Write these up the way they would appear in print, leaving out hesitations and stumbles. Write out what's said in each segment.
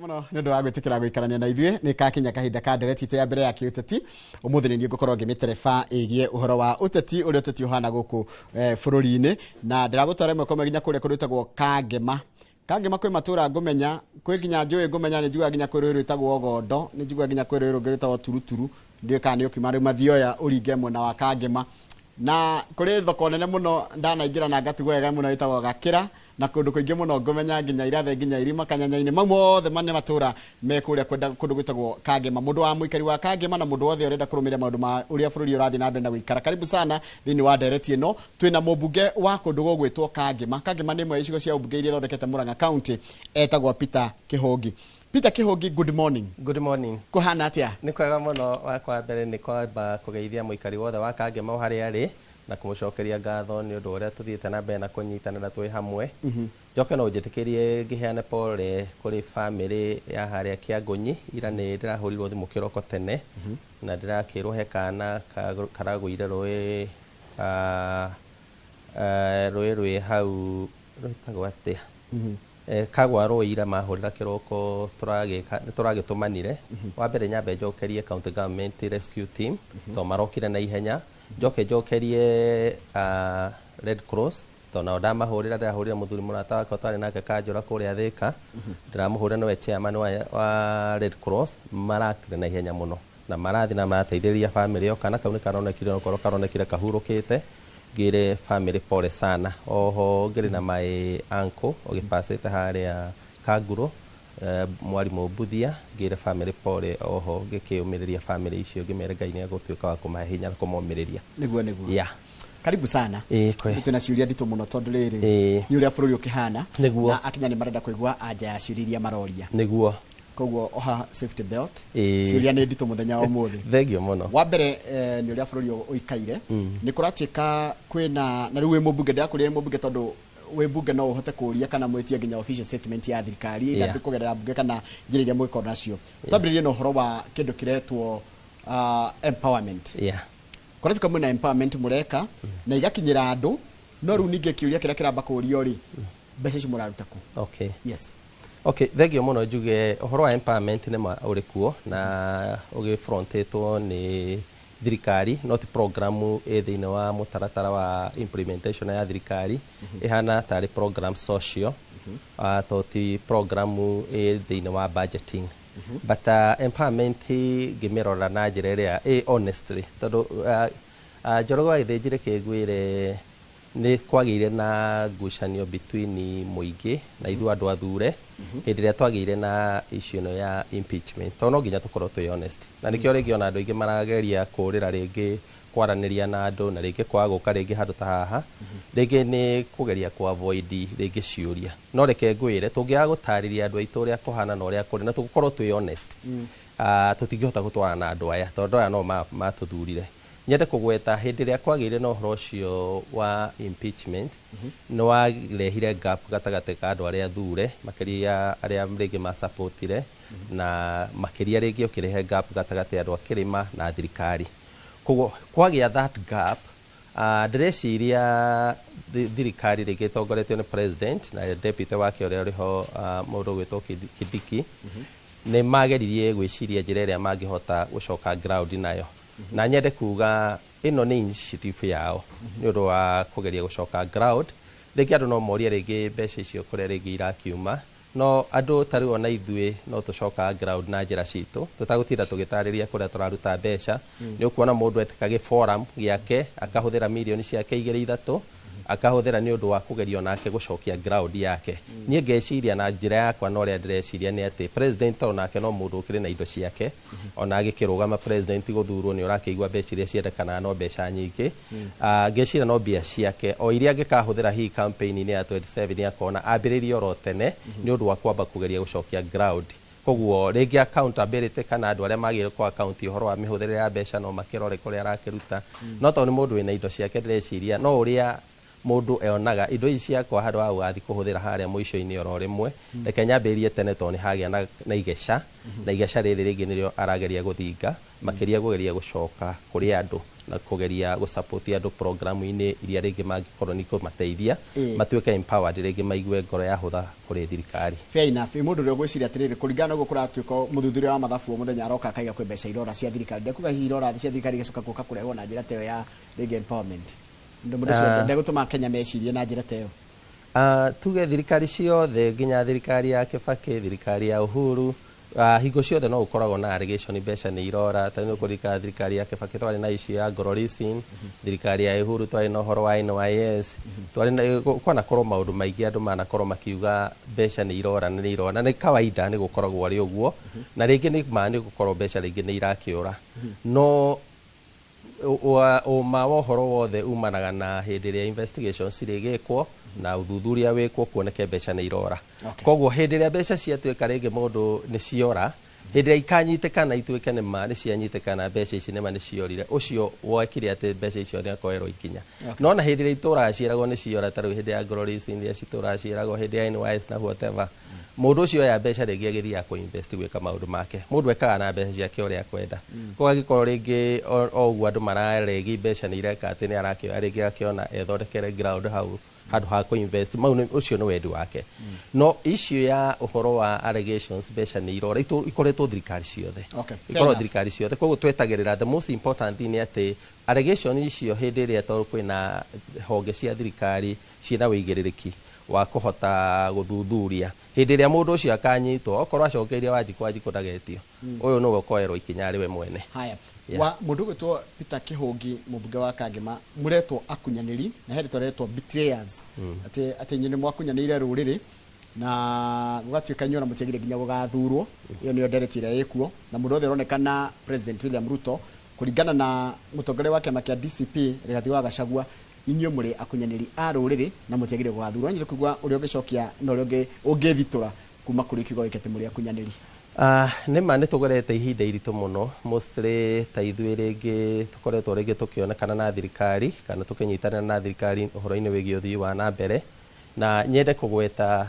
muno nĩ ũndũ wa gwĩtĩkĩra gũikarania na ithuĩ nĩ kakinya kahinda ka ndereti itũ ya mbere ya kĩũteti ũmũthĩ nĩ ngũkorwo ngĩmĩtereba ĩgiĩ ũhoro wa ũteti ũrĩa ũteti ũhana gũkũ bũrũri-inĩ na ndĩragũtwara ĩmwe kwa nginya kũrĩa kũrĩtagwo Kangema kwĩ matũra ngũmenya kwĩ nginya njũĩ ngũmenya nĩ njugaga nginya kwĩ rũĩ rwĩtagwo Ogondo nĩ njugaga nginya kwĩ rũĩ rũngĩ rwĩtagwo Turuturu ndiũĩ kana nĩ ũkiuma rĩu mathioya ũringe mwena wa Kangema na kũrĩ thoko nene mũno ndanaingĩra na ngatigwo wega mũno ĩtagwo Gakĩra na kũndũ kũingĩ mũno ngũmenya nginya Irathe nginya Irima Kanyanya-inĩ mau mothe manne matũra me kũrĩa kũndũ gwĩtagwo Kangema mũndũ wa mũikari wa Kangema na mũndũ wothe ũrenda kũrũmĩrĩra maũndũ ma ũrĩa bũrũri ũrathiĩ na mbere na gũikara karibu sana thĩinĩ wa ndereti ĩno twĩna mũmbunge wa kũndũ gũgwĩtwo Kangema Kangema nĩ ĩmwe ya icigo cia ũmbunge iria ithondekete Murang'a County etagwo Peter Kĩhũngi good morning. Good morning. Kuhana atia? Nĩ kwega mũno wakwa mbere nĩ kwamba kũgeithia mũikari wothe wa Kangema harĩa arĩ na kũmũcokeria ngatho nĩ ũndũ ũrĩa tũthiĩte na mbere na kũnyitanĩra twĩ hamwe. Njoke no njĩtĩkĩrie ngĩheane pole kũrĩ family ya harĩa Kĩangũnyi ira nĩ ndĩrahũrirwo thimũ kĩroko tene na ndĩrakĩrwo he kana karagũire rũĩ hau rwĩtagwo atĩa kagwa rũira mahũrĩra kĩroko tũragĩtũmanire wa mbere nyambe njokerie county government rescue team to marokire na ihenya njokerie Red Cross to na ndamahũrĩra ndĩrahũrĩra mũthuri mũrata wakwa twarĩ nake Kanjũra kũrĩa Thĩka ndĩramũhũrĩra nĩwe chairman wa Red Cross marakire na ihenya mũno na marathi na marateithĩrĩria family yo kana kau nĩ karonekire okorwo karonekire kahurũkĩte ngire family pole sana oho ngire na my uncle ogipasite harĩa Kanguro mwarimũ Buthia ngire family pole oho ngĩkĩũmĩrĩria family icio ngĩmere Ngai nĩ agũtuĩka wa kũmahe hinya na kũmomĩrĩria nĩguo yeah karibu sana twĩna ciũria nditũ mũno tondũ rĩrĩ nĩ ũrĩa bũrũri ũkĩhana na akinya nĩ marenda kũigua anja ya ciũria iria maroria nĩguo koguo oha safety belt ciũria nĩ nditũ mũthenya wa ũmũthĩ thengio mũno wa mbere nĩ ũrĩa bũrũri ũikaire nĩ kũratuĩka kwĩna na rĩu wĩ mũmbunge ndĩrakũria mũmbunge tondũ wĩ mbunge no ũhote kũria kana mwĩtie nginya official statement ya thirikari igathiĩ kũgerera mbunge kana njĩra iria mwĩkorwo nacio twambĩrĩrie na ũhoro wa kĩndũ kĩretwo empowerment kũratuĩka mwĩna empowerment mũreka na igakinyĩra andũ no rĩu ningĩ kĩũria kĩrĩa kĩramba kũrio rĩ mbeca icio mũraruta kũ okay yes okay thengio mũno njuge ũhoro wa empowerment nĩ ũrĩ kuo na ũgĩfrontĩtwo nĩ thirikari not program thĩinĩ wa mũtaratara wa implementation ya thirikari ihana tarĩ program social toti program thĩinĩ wa budgeting but empowerment ngĩmĩrora na njĩra ĩrĩa honestly tondũ Njoroge agĩthĩnjire kĩgwĩre nĩ kwagĩire na ngucanio between mũingĩ na ithuĩ andũ athure hĩndĩ ĩrĩa twagĩire na issue ĩno ya impeachment tondũ no nginya tũkorwo twĩ honest na nĩkĩo rĩngĩ ona andũ aingĩ marageria kũrĩra rĩngĩ kwaranĩria na andũ na rĩngĩ kwaga gũka rĩngĩ handũ ta haha rĩngĩ nĩ kũgeria ku avoid rĩngĩ ciũria no reke ngwĩre tũngĩaga gũtarĩria andũ aitũ ũrĩa kũhana na ũrĩa kũrĩ na tũgũkorwo twĩ honest tũtingĩhota gũtwarana na andũ aya tondũ aya no matũthurire nyende kũgweta hĩndĩ ĩrĩa kwagĩire na ũhoro ũcio wa impeachment nĩ warehire gap gatagatĩ ka andũ arĩa athure makĩria arĩa rĩngĩ macupportire na makĩria rĩngĩ ũkĩrehe gap gatagatĩ andũ a kĩrĩma na thirikari koguo kwagĩa that gap ndĩreciria thirikari rĩngĩ ĩtongoretio nĩ president na deputy wake ũrĩa ũrĩho mũndũ gwĩtwo Kĩndiki nĩ mageririe gwĩciria njĩra ĩrĩa mangĩhota gũcoka ground nayo na nyende kuga ĩno nĩ initiative yao nĩ ũndũ wa kũgeria gũcoka ground rĩngĩ andũ no morie rĩngĩ mbeca icio kũrĩa rĩngĩ irakiuma no andũ tarĩ ona ithuĩ no tũcoka ground na njĩra citũ tũtagũtinda tũgĩtarĩria kũrĩa tũraruta mbeca nĩ ũkuona mũndũ etĩkage forum gĩake akahũthĩra mirioni ciake 2-3 akahũthĩra nĩ ũndũ wa kũgeria onake gũcokia ground yake niĩ ngeciria na njĩra yakwa na ũrĩa ndĩreciria nĩ atĩ president onake no mũndũ ũkĩrĩ na indo ciake ona agĩkĩrũgama president gũthurwo nĩ ũrakĩigua mbeca iria ciendekanaga no mbeca nyingĩ ngeciria no mbia ciake o iria angĩkahũthĩra hii campaign-inĩ ya 27 akona ambĩrĩrie oro tene nĩ ũndũ wa kwamba kũgeria gũcokia ground koguo rĩngĩ accountability kana andũ arĩa magĩrĩirwo kwa account ũhoro wa mĩhũthĩrĩre ya mbeca no makĩrore kũrĩa arakĩruta no tondũ nĩ mũndũ wĩna indo ciake ndĩreciria no ũrĩa mundu eonaga indo ici ciakwa handũ ha gũgathiĩ kũhũthĩra harĩa mũico-inĩ oro rĩmwe reke nyambĩrĩrie tene tondũ nĩ hagĩa na igeca na igeca rĩrĩ rĩngĩ nĩrĩo arageria gũthinga makĩria kũgeria gũcoka kũrĩ andũ na kũgeria gũsupport andũ programu-inĩ iria rĩngĩ mangĩkorwo nĩ kũmateithia matuĩke empowered rĩngĩ maigue ngoro yahũtha kũrĩ thirikari. Fair enough. Mũndũ ũrĩa ũgwĩciria atĩrĩrĩ kũringana na ũguo kũratuĩka mũthuthuria wa mathabu mũthenya aroka akaiga kwĩ mbeca irora cia thirikari ndekuga hihi irora cia thirikari igĩcoka gũka kũrehwo na njĩra ta ĩyo ya rĩngĩ empowerment mũndũ ũcio ndegũtũma Kenya mecirie na njĩra ta ĩyo. Tuge thirikari ciothe nginya thirikari ya Kibaki, thirikari ya Uhuru hingo ciothe no ũkoragwo na allegation mbeca nĩ irora ta nĩ kũrika thirikari ya Kibaki twarĩ na icio ya Gorolisin, thirikari ya Uhuru twarĩ na ũhoro wa NYS, twarĩ na kwanakorwo maũndũ maingĩ andũ manakorwo makiuga mbeca nĩ irora na nĩ irora na nĩ kawaida nĩ gũkoragwo arĩ ũguo na rĩngĩ nĩ gũkorwo mbeca rĩngĩ nĩ irakĩũra no ũma wa ũhoro wothe umanaga na hĩndĩ ĩrĩa investigations cirĩgĩkwo na ũthuthuria wĩkwo kuoneke mbeca nĩ irora. Koguo hĩndĩ ĩrĩa mbeca ciatuĩka rĩngĩ mũndũ nĩ ciora hĩndĩ ĩrĩa ikanyitĩkana ituĩke nĩ cianyitĩkana mbeca ici nĩma nĩ ciorire ũcio wokire atĩ mbeca icio nĩ akoerwo ikinya. No na hĩndĩ ĩrĩa itũraga ciĩragwo nĩ ciora ta rĩu hĩndĩ ya Gorolisin iria citũraga ciĩragwo hĩndĩ ya NYS na whatever mũndũ ũcio oya mbeca rĩngĩ agĩthiaga kũinvest gwĩka maũndũ make mũndũ ekaga na mbeca ciake ũrĩa akwenda. Koguo angĩkorwo rĩngĩ o ũguo andũ mararegi mbeca nĩ ireka atĩ nĩ arakĩoya rĩngĩ akĩona ethondekere ground hau handũ ha kũinvest ũcio nĩ wendi wake. No issue ya ũhoro wa allegations mbeca nĩ irora ikoretwo thirikari ciothe ikorwo thirikari ciothe koguo twetagĩrĩra the most important thing nĩ atĩ allegation icio hĩndĩ ĩrĩa tondũ kwĩna honge cia thirikari ciĩna wĩigĩrĩrĩki wa kũhota gũthuthuria hĩndĩ ĩrĩa mũndũ ũcio akanyitwo okorwo acokeirie Wanjikũ ndagetio ũyũ nĩwe ũkoerwo ikinya arĩ we mwene. Haya wa mũndũ ũgwĩtwo Peter Kĩhũngi mũmbunge wa Kangema mũretwo akunyanĩri na hĩndĩ tũretwo betrayers atĩ nyinĩ mwakunyanĩire rũrĩrĩ na gũgatuĩka inyuĩ ona mũtiagire nginya gũgathurwo ĩyo nĩyo ndereti ĩrĩa ĩkuo na mũndũ othe ũronekana President William Ruto kũringana na mũtongoria wa kĩama kĩa DCP Rigathi wa Gachagua inyuĩ mũrĩ akunyanĩri a rũrĩrĩ na mũtiagire gũgathurwo nyĩrĩ kũigua ũrĩa ũgĩcokia na ũrĩa ũngĩthitũra kuma kũrĩ kiugo gĩkĩ mũrĩ akunyanĩri. Nĩma nĩ tũgerete ihinda iritũ mũno mostly ta ithuĩ rĩngĩ tũkoretwo rĩngĩ tũkĩonekana na thirikari kana tũkĩnyitanĩra na thirikari ũhoro-inĩ wĩgiĩ ũthii wa na mbere na nyende kũgweta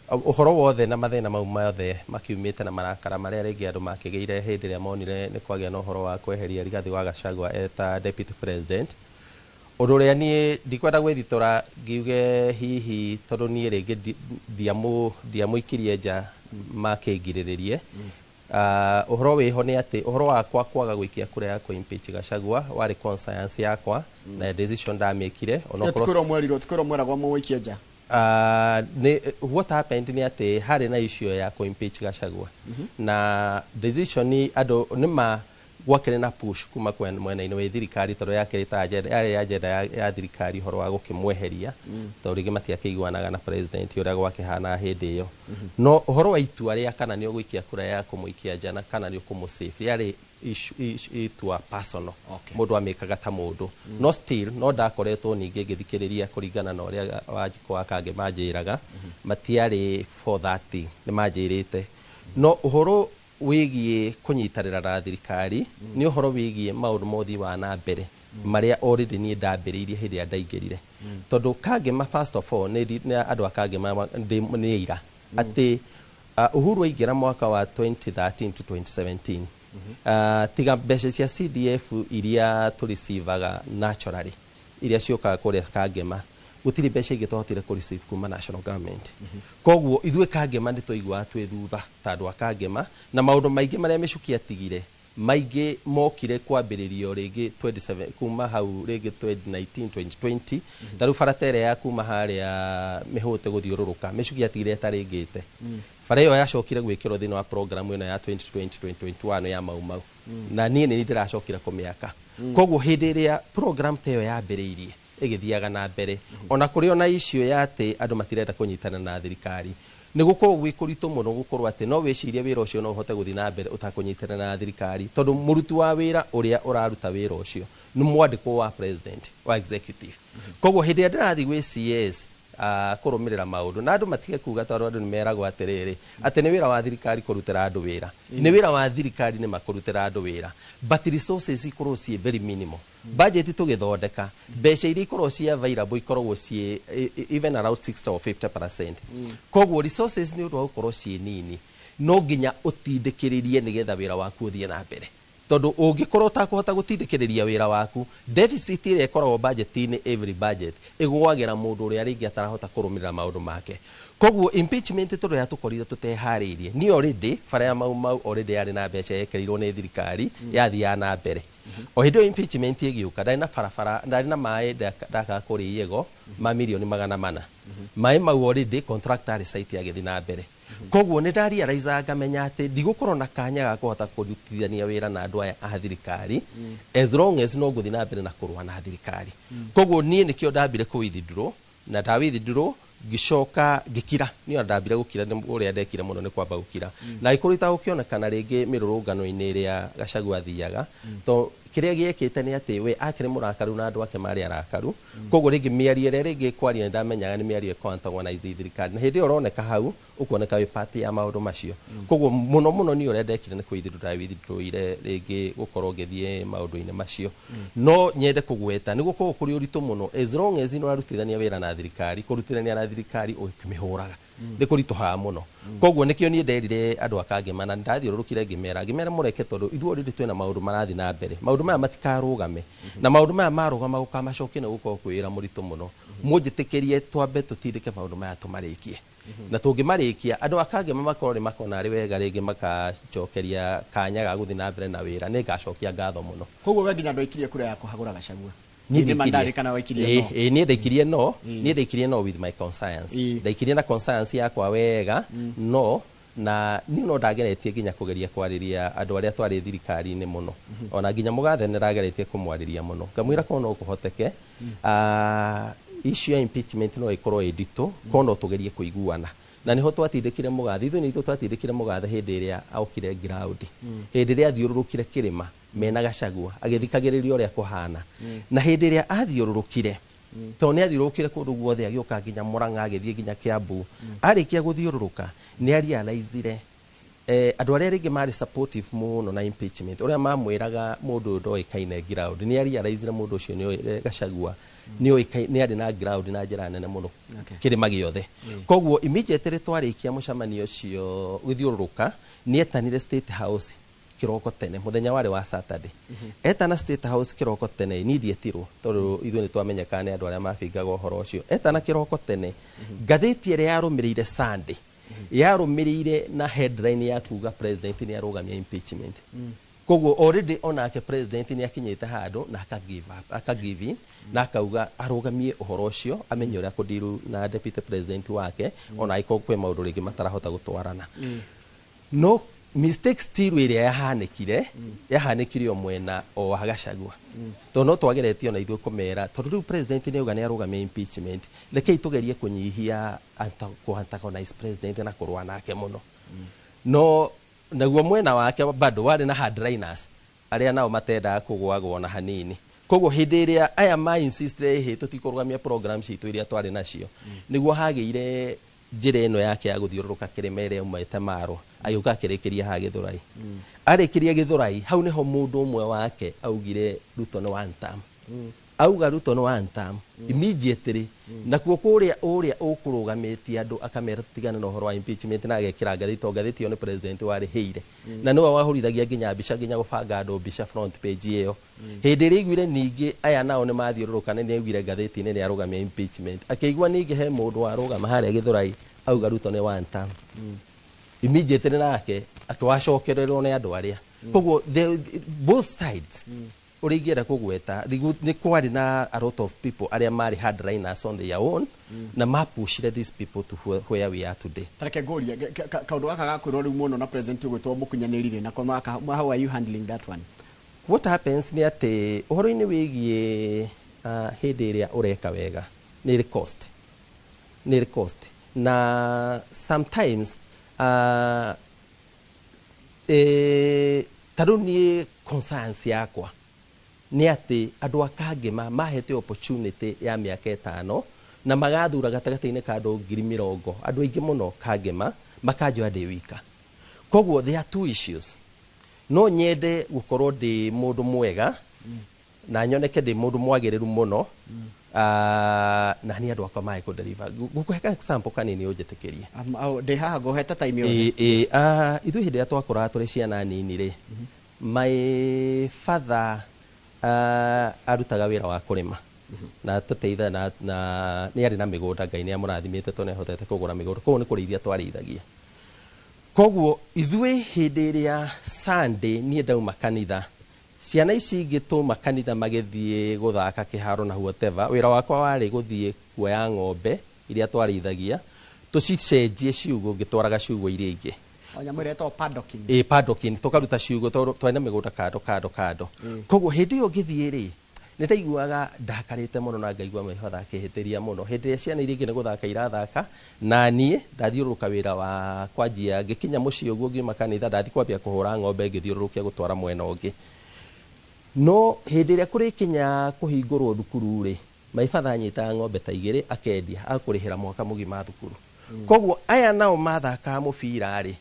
ũhoro wothe na mathĩna mau mothe makiumĩte na marakara marĩa rĩngĩ andũ makĩgĩire hĩndĩ ĩrĩa monire nĩ kwagĩa na ũhoro wa kweheria Rigathi wa Gachagua eta deputy president. Ũndũ ũrĩa niĩ ndikwenda gwĩthitũra ngiuge hihi tondũ niĩ rĩngĩ ndiamũikirie nja makĩngirĩrĩrie. Ũhoro wĩho nĩ atĩ ũhoro wakwa kwaga gũikia kura ya kũ-impeach Gachagua warĩ conscience yakwa na decision ndamĩkire. Tũkwĩrwo mweragwo mũikie nja. What happened nĩ atĩ harĩ na issue ya kũ-impeach Gachagua na decision andũ nĩma gwakĩrĩ na push kuma mwena-inĩ wa thirikari tondũ yarĩ agenda ya thirikari ũhoro wa gũkĩmweheria tondũ rĩngĩ matiakĩiguanaga na president ũrĩa gwakĩhana hĩndĩ ĩyo. No ũhoro wa itua rĩa kana nĩ ũgũikia kura ya kũmũikia nja na kana nĩ ũkũmũsave yarĩ itua personal mũndũ amĩkaga ta mũndũ. No still no ndakoretwo ningĩ ngĩthikĩrĩria kũringana na ũrĩa Wanjikũ wa Kangema manjĩraga matiarĩ for that thing nĩ manjĩrĩte. No ũhoro wĩgiĩ kũnyitanĩra na thirikari nĩ ũhoro wĩgiĩ maũndũ mothi wa na mbere marĩa already niĩ ndambĩrĩirie hĩndĩ ĩrĩa ndaingĩrire tondũ Kangema first of all nĩ andũ a Kangema nĩ ira atĩ Uhuru aingĩra mwaka wa 2013 to 2017 tiga mbeca cia CDF iria tũricivaga naturally iria ciũkaga kũrĩa Kangema gũtirĩ mbeca ingĩ twahotire kũreceive kuma national government. Koguo ithuĩ Kangema nĩ tũiguaga twĩ thutha ta andũ a Kangema na maũndũ maingĩ marĩa Mĩcuki atigire maingĩ mokire kwambĩrĩrio rĩngĩ 27 kuma hau rĩngĩ 2019 2020 ta rĩu barabara ya kuma harĩa Mĩhũte gũthiũrũrũka Mĩcuki atigire ĩtarĩngĩte bara ĩyo yacokire gwĩkĩrwo thĩinĩ wa program ĩno ya 2020-2021 ya mau na niĩ nĩ ndĩracokire kũmĩaka. Koguo hĩndĩ ĩrĩa program ta ĩyo yambĩrĩirie ĩgĩthiaga na mbere ona kũrĩ ona icio ya atĩ andũ matirenda kũnyitana na thirikari nĩ gũkorwo gwĩ kũritũ mũno gũkorwo atĩ no wĩcirie wĩra ũcio no ũhote gũthiĩ na mbere ũtakũnyitana na thirikari tondũ mũruti wa wĩra ũrĩa ũraruta wĩra ũcio nĩ mwandĩkwo wa president wa executive. Koguo hĩndĩ ĩrĩa ndĩrathiĩ gwĩ CS kũrũmĩrĩra maũndũ na andũ matige kuga tondũ andũ nĩmeragwo atĩrĩrĩ atĩ nĩ wĩra wa thirikari kũrutĩra andũ wĩra nĩ wĩra wa thirikari nĩ makũrutĩra andũ wĩra but resources ikorwo ciĩ very minimal budget tũgĩthondeka mbeca iria ikorwo cia available ikoragwo ciĩ even around 60 or 50%. Koguo resources nĩ ũndũ wa gũkorwo ciĩ nini no nginya ũtindĩkĩrĩrie nĩgetha wĩra waku ũthiĩ na mbere tondũ ũngĩkorwo ũtakũhota gũtindĩkĩrĩria wĩra waku deficit ĩrĩa ĩkoragwo budget-inĩ every budget ĩgũagĩra mũndũ ũrĩa rĩngĩ atarahota kũrũmĩrĩra maũndũ make. Koguo impeachment tondũ ya tũkorire tũteharĩirie ni already bara ya mau already yarĩ na mbeca yekerirwo nĩ thirikari yathiaga na mbere o hĩndĩ ĩyo impeachment ĩgĩũka ndarĩ na barabara ndarĩ na maĩ ndakaga kũrĩ yego ma milioni 400 maĩ mau already contractor site yagĩthi na mbere. Koguo nĩ ndarealize ngamenya atĩ ndigũkorwo na kanya ga kũhota kũrutithania wĩra na andũ aya a thirikari as long as no ngũthi na mbere na kũrũa na thirikari. Koguo niĩ nĩkĩo ndambire kũwithdraw na ndawithdraw gicoka gikira niyo ndambire gukira uria ndekire muno ni kwamba gukira na ikuru itagukionekana ringi mirurungano-ini iria Gachagua athiaga to kiria giekite ni ati we akire murakaru na andu ake mari arakaru koguo ringi miario iria ringi kwaria ndamenyaga ni miario antagonize thirikari na hindi uroneka hau ukuoneka wi party ya maundu macio koguo muno ni uria ndekire ni kwithirira ringi gukorwo ngithie maundu-ini macio no nyende kugweta ni gukorwo kuri uritu muno as long as ino arutithania wira na thirikari kurutithania na thirikari ukimihuraga ni kurituha muno koguo nikio ni nderire andu akangimana ndathiururukire ngimera mureke tondu ithuo rindi twina maundu marathi na mbere maundu maya matikarugame na maundu maya marugama gukamacokia na gukorwo kwira muritu muno munjitikirie twambe tutindike maundu maya tumarikie na tungimarikia andu akangima makorwo ni makona ari wega ringi makacokeria kanya ga guthi na mbere na wira ni ngacokia ngatho muno koguo we nginya ndoikirie kura ya kuhagura Gachagua ni mandari kana waikirie no ni ndaikirie no with my conscience ndaikirie na conscience yakwa wega no na ni no ndageretie nginya kugeria kwariria andu aria twari thirikari-ini muno ona nginya mugathe nirageretie kumwariria muno ngamwira ko no kuhoteke issue ya impeachment no ikorwo edito ko no tugerie kuiguana na niho twatindikire mugathe ithu ni twatindikire mugathe hindi iria aukire ground hindi iria athiururukire kirima mena Gachagua agithikagiriria uria kuhana na hindi iria athiururukire to ni athiururukire kundu guothe agioka nginya Murang'a agithie nginya Kiambu arikia guthiururuka ni arialaizire andu aria ringi mari supportive muno na impeachment uria mamwiraga mundu ndoikaine ground ni arialaizire mundu ucio ni Gachagua ni ari na ground na njira nene muno kirima giothe koguo immediately twarikia mucamanio ucio guthiururuka ni etanire State House kiroko tene muthenya wari wa Saturday etana State House kiroko tene ni ndietirwo tondu ithuĩ ni twamenyeka ni andu aria mabingaga uhoro ucio etana kiroko tene ngathĩti iria yarumirire Sunday yarumirire na headline ya kuga president ni arugamia impeachment koguo already onake president ni akinyite handu na akagive in na akauga arugamie uhoro ucio amenye uria kudiru na deputy president wake ona iko kwe maundu ringi matarahota gutwarana no mistakes still iria yahanikire mwena o wa Gachagua to no twageretio na ithuĩ kumera tondu riu president ni auga ni arugamia impeachment rekei tugerie kunyihia antagonize president na kurwa nake muno no naguo mwena wake bado wari na hardliners aria nao matendaga kugwagwo na hanini koguo hindi iria aya ma insist tutikurugamia programs itu iria twari nacio niguo hagĩire njira ino yake ya guthiururuka kirima iria umete maro ayuka akirekeria ha Githurai arekeria Githurai hau niho mundu umwe wake augire Ruto no one term auga Ruto no one term immediately na kuo kuria ukurugametie andu akamera tigana na uhoro wa impeachment na agekira ngathĩti yo ni president wari heire na no wahorithagia nginya mbica nginya gubanga andu mbica front page iyo hindi iri igwire ningi aya nao ni mathiururuka ni augire ngathĩti-inĩ ni arugamia impeachment akĩigua ningi he mundu warugama haria Githurai auga Ruto ni one term immediately nake akiwacokererwo ni andu aria koguo both sides uringienda kugweta ni kwari na a lot of people aria mari hardliners on their own na mapushire these people to where we are today. Tareke ngoria kaundu gaka gakwirwo riu muno na president ugwetwo mukunyanirire na how are you handling that one? What happens ni ati uhoro-ini wigie hindi iria ureka wega ni cost na sometimes taruni conscience yakwa ni ati andu akangima mahete opportunity ya miaka 5 na magathura gatagata-inĩ ka andũ 70,000 andũ aingĩ mũno kangema makanjoya ndĩ wika. Koguo there are two issues. No nyende gukorwo ndĩ mũndũ mwega na nyoneke ndĩ mũndũ mwagĩrĩru mũno na ni andũ akwa mae kũ deliver. Ngũkũhe example kanini ũnjĩtĩkĩrie. Ndĩ haha ngũheta time yothe. Ithuĩ hĩndĩ ĩrĩa twakũraga tũrĩ ciana nini rĩ, my father arutaga wĩra wa kũrĩma na tũteitha na nĩ arĩ na mĩgũnda, Ngai nĩ amũrathimĩte tondũ nĩahotete kũgũra mĩgũnda, koguo nĩ kũrĩithia twarĩithagia. Koguo ithuĩ hĩndĩ ĩrĩa Sunday niĩ ndauma kanitha, ciana ici ingĩtũma kanitha magĩthiĩ gũthaka kĩharo na whatever, wĩra wakwa warĩ gũthiĩ kuoya ng'ombe iria twarĩithagia tũcicenjie ciugũ ngĩtwaraga ciugũ iria ingĩ. Nyamũ ĩretwo paddocking. Paddocking, tũkaruta ciugũ twĩna mĩgũnda kando. Koguo hĩndĩ ĩyo ngĩthiĩ rĩ, nĩ ndaiguaga ndakarĩte mũno na ngaigua maitho akĩhĩtĩria mũno. Hĩndĩ ĩrĩa ciana iria ingĩ nĩ gũthaka irathaka na niĩ ndathiũrũrũka wĩra wa kwanjia, ngĩkinya mũciĩ ũguo ngiuma kanitha ndathiĩ kwambia kũhũra ng'ombe ngĩthiũrũrũkia gũtwara mwena ũngĩ. No hĩndĩ ĩrĩa kũrĩkinya kũhingũrwo thukuru rĩ, my father anyitaga ng'ombe ta igĩrĩ akendia akũrĩhĩra mwaka mũgima thukuru. Koguo aya nao mathakaga mũbira rĩ,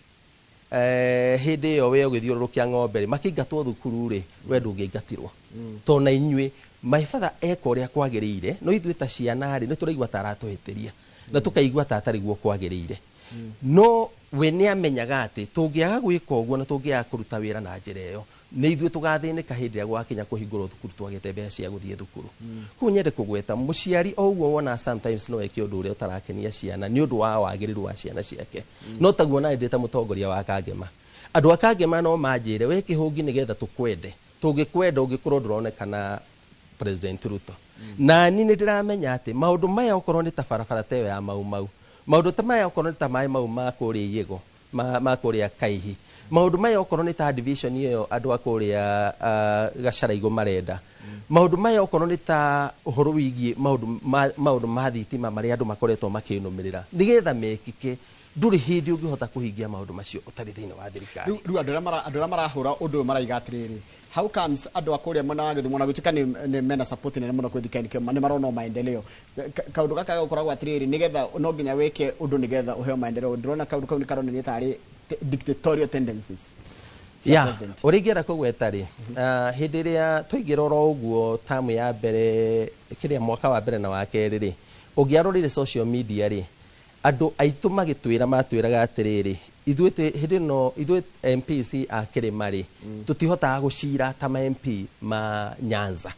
hĩndĩ ĩyo we ũgĩthiũrũrũkia ng'ombe rĩ, makĩingatwo thukuru rĩ, we ndũngĩingatirwo. Tondũ na inyuĩ my father eka ũrĩa kwagĩrĩire, no ithuĩ ta ciana rĩ nĩ tũraigua ta aratũhĩtĩria na tũkaigua ta atarĩ guo kwagĩrĩire. No we nĩ amenyaga atĩ tũngĩaga gwĩka ũguo na tũngĩaga kũruta wĩra na njĩra ĩyo nĩ ithuĩ tũgathĩnĩka hĩndĩ ĩrĩa gwakinya kũhingũrwo thukuru twagĩte mbeca cia gũthiĩ thukuru. Koguo nyende kũgweta mũciari o ũguo wona sometimes no eke ũndũ ũrĩa ũtarakenia ciana nĩ ũndũ wa wagĩrĩru wa ciana ciake. No taguo na ndĩ ta mũtongoria wa Kangema, andũ a Kangema no manjĩre we kĩhũngi nĩgetha tũkwende, tũngĩkwenda ũngĩkorwo ndũronekana President Ruto. Na ni nĩ ndĩramenya atĩ maũndũ maya okorwo nĩ ta barabara ta ĩyo ya mau maũndũ ta maya okorwo nĩ ta maĩ mau ma kũrĩa Yego ma kũrĩa Kaihi, maũndũ maya okorwo nĩ ta division ĩyo andũ a kũrĩa Gacaraigũ marenda, maũndũ maya okorwo nĩ ta ũhoro wĩgiĩ maũndũ ma thitima marĩa andũ makoretwo makĩnũmĩrĩra nĩgetha mekike, ndũrĩ hĩndĩ ũngĩhota kũhingia maũndũ macio ũtarĩ thĩinĩ wa thirikari. Rĩu andũ arĩa marahũra ũndũ ũyũ maraiga atĩrĩrĩ, how comes andũ a kũrĩa mwena wa Gĩthumo na gũtuĩka nĩ mena support nene mũno kwĩ thirikari nĩ marona maendeleo, kaũndũ gaka gakoragwo atĩrĩrĩ nĩgetha no nginya weke ũndũ nĩgetha ũheo maendeleo, ndĩrona kaũndũ kau nĩ karonania tarĩ dictatorial tendencies. Ũrĩa ingĩenda kũgweta rĩ, hĩndĩ ĩrĩa twaingĩra oro ũguo tamu ya mbere kĩrĩa mwaka wa mbere na wa kerĩ rĩ, ũngĩarorire social media rĩ, andũ aitũ magĩtwĩra matwĩraga atĩrĩrĩ, ithuĩ hĩndĩ ĩno ithuĩ MPC a Kĩrĩma rĩ, tũtihotaga gũcira ta ma MP ma Nyanza,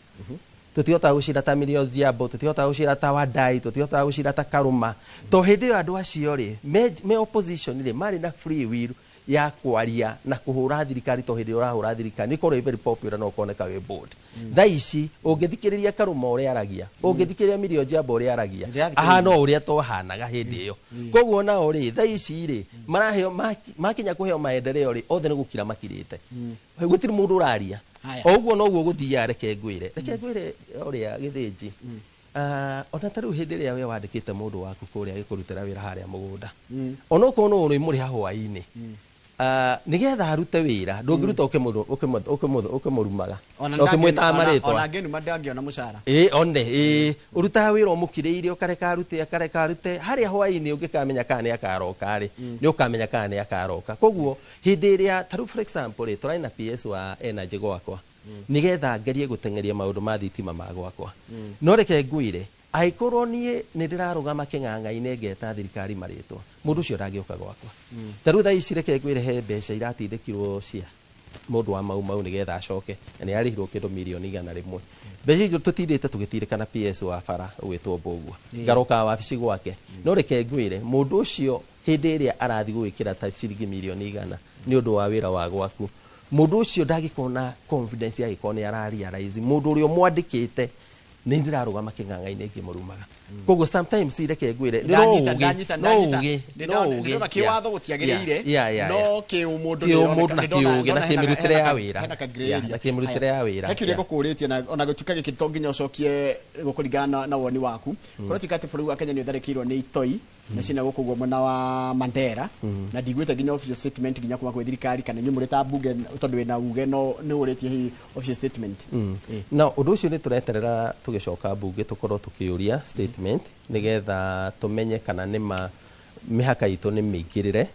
tũtihotaga gũcira ta Miriam Jiambo, tũtihotaga gũcira ta Wadai, tũtihotaga gũcira ta Karuma. To hĩndĩ ĩyo andũ acio rĩ me opposition rĩ marĩ na free will ya kwaria na kũhũra thirikari, to hĩndĩ ũrahũra thirikari nĩ korwo very popular no koneka wĩ bold. Thaa ici ũngĩthikĩrĩria Karuma ũrĩa aragia, ũngĩthikĩrĩria Miriam Jiambo ũrĩa aragia, ahana ũrĩa twahanaga hĩndĩ ĩyo. Koguo nao rĩ thaa ici rĩ maraheo makinya kũheo maendeleo rĩ othe nĩ gũkira makirĩte, gũtirĩ mũndũ ũraria. Oguo noguo gũthiaga reke ngwĩre ũrĩa Gĩthĩnji, ona ta rĩu hĩndĩ ĩrĩa we wandĩkĩte mũndũ waku kũrĩa agĩkũrutĩra wĩra harĩa mũgũnda, onokorwo no ũrĩ mũrĩha hwaĩ-inĩ, nĩgetha arute wĩra ndũngĩruta ũkĩmũrumaga ũkĩmwĩtaga marĩtwa, ona ngĩnuma ndangĩona mũcara. Ũrutaga wĩra ũmũkirĩire ũkareka arute harĩa hwaĩ-inĩ ũngĩkamenya kana nĩ akaroka rĩ, nĩ ũkamenya kana nĩ akaroka. Koguo hĩndĩ ĩrĩa ta rĩu for example rĩ tũrarĩ na PS wa energy gwakwa, nĩgetha ngerie gũteng'eria maũndũ ma thitima ma gwakwa, no reke ngwĩre angĩkorwo niĩ nĩ ndĩrarũgama kĩng'ang'a-inĩ ngeta thirikari marĩtwa, mũndũ ũcio ndangĩũka gwakwa. Ta rĩu thaa ici reke ngwĩre he mbeca iratindĩkirwo cia mũndũ wa mau nĩgetha acoke na nĩ arĩhirwo kĩndũ mirioni 100. Mbeca icio tũtindĩte tũgĩtindĩkana PS wa bara ũgĩtwo Mbũgua, ngaroka wabici gwake. No reke ngwĩre mũndũ ũcio hĩndĩ ĩrĩa arathi gwĩkĩra ta ciringi mirioni 100 nĩ ũndũ wa wĩra wa gwaku, mũndũ ũcio ndagĩkorwo na confidence yagĩkorwo nĩ ararealize mũndũ ũrĩa mwandĩkĩte nĩ ndĩrarũgama kĩng'ang'a-inĩ ngĩmũrumaga. Koguo sometimes reke ngwĩre no ũgĩ kĩwatho gũtiagĩrĩire, no kĩũmũndũ na kĩũgĩ na kĩmĩrutĩre ya wĩra, na kĩmĩrutĩre ya wĩra. Hekĩrĩa gũkũrĩtie na ona gũtuĩka gĩkĩ to nginya ũcokie gũkũringana na woni waku, kũratuĩka atĩ bũrũri wa Kenya nĩ ũtharĩkĩirwo nĩ itoi na cina gũkũ mwena wa Mandera na ndigwĩte nginya official statement nginya kuma kwĩ thirikari kana nyumũ ta bunge tondũ wĩna uge no nĩ ũrĩtie hihi official statement. Na ũndũ ũcio nĩ tũreterera tũgĩcoka bunge tũkorwo tũkĩũria statement nĩgetha tũmenye kana nĩma mĩhaka itũ nĩ mĩingĩrĩre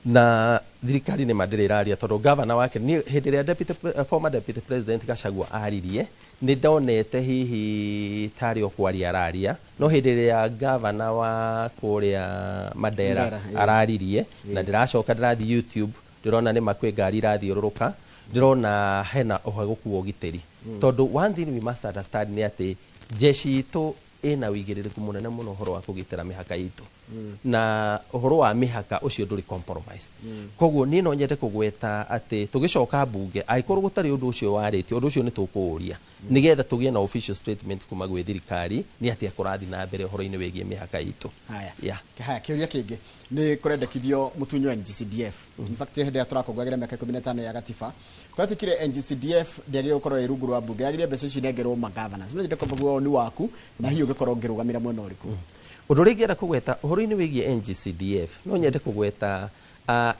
na thirikari nĩ mandĩrĩ ĩraria tondũ gavana wake hĩndĩ ĩrĩa former deputy president Gachagua aririe nĩ ndonete hihi tarĩ o kwaria araria no hĩndĩ ĩrĩa gavana wa kũrĩa Mandera araririe na ndĩracoka ndĩrathiĩ YouTube ndĩrona nĩ makwĩ ngari irathiũrũrũka ndĩrona hena ũhagũku wa ũgitĩri tondũ one thing we must understand nĩ atĩ jeshi itũ ina wĩigĩrĩrĩku mũnene mũno ũhoro wa kũgitĩra mĩhaka itũ na ũhoro wa mĩhaka ũcio ndũrĩ compromise koguo niĩ no nyende kũgweta atĩ tũgĩcoka bunge angĩkorwo gũtarĩ ũndũ ũcio warĩtio ũndũ ũcio nĩ tũkũũria nĩgetha tũgĩe na official statement kuma gwĩ thirikari nĩ atĩa kũrathiĩ na mbere ũhoro-inĩ wĩgiĩ mĩhaka itũ. Haya kĩũria kĩngĩ nĩ kũrendekithio mũtunyo NGCDF in fact hĩndĩ ĩrĩa tũrakũngũagĩra mĩaka 15 ya gatiba kwatikire NGCDF ndĩagĩrĩire gũkorwo ĩ rungu rwa bunge yagĩrĩire mbeca ici nengerwo ma-governors no nyende kwamba ni waku na hihi ũngĩkorwo ngĩrũgamĩra mwena ũrĩkũ. Ũndũ ũrĩa ingĩenda kũgweta ũhoro-inĩ wĩgiĩ NGCDF no nyende kũgweta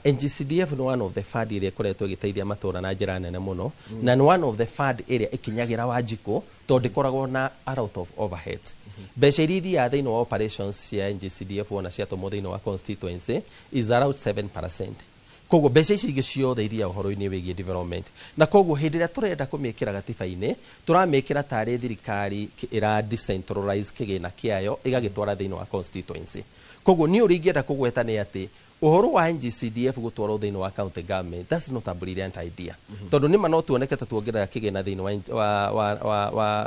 NGCDF nĩ one of the fund ĩrĩa ĩkoretwo ĩgĩteithia matũũra na njĩra nene mũno na nĩ one of the fund ĩrĩa ĩkinyagĩra Wanjikũ tondũ ĩkoragwo na a lot of overhead. Mbeca iria ithiaga thĩinĩ wa operations cia NGCDF wona ciatũmwo thĩinĩ wa constituency is around 7%. Koguo mbeca ici ingĩ ciothe iria ũhoro-inĩ wĩgiĩ development na koguo hĩndĩ ĩrĩa tũrenda kũmĩkĩra gatiba-inĩ tũramĩkĩra tarĩ thirikari ĩra decentralize kĩgĩna kĩayo ĩgagĩtwara thĩinĩ wa constituency. Koguo niĩ ũrĩa ingĩenda kũgweta nĩ atĩ ũhoro wa NGCDF gũtwarwo thĩinĩ wa county government that's not a brilliant idea tondũ nĩma no tuoneke ta tuongerera kĩgĩna thĩinĩ